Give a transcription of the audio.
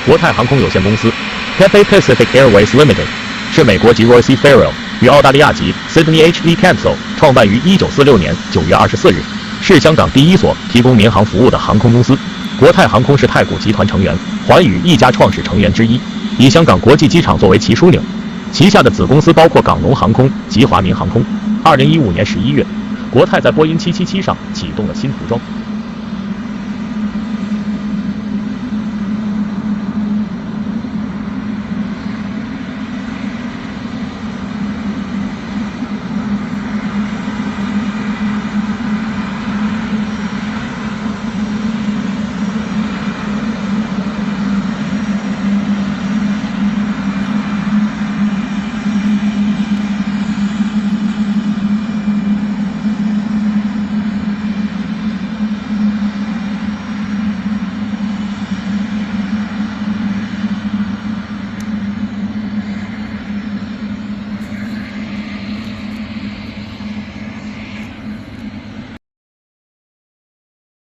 国泰航空有限公司 （Cathay Pacific Airways Limited） 是美国籍 Royce Farrell 与澳大利亚籍 Sydney H. Lee Cancel 创办于1946年9月24日，是香港第一所提供民航服务的航空公司。国泰航空是太古集团成员寰宇一家创始成员之一，以香港国际机场作为其枢纽。旗下的子公司包括港龙航空及华民航空。2015年11月，国泰在波音777上启动了新涂装。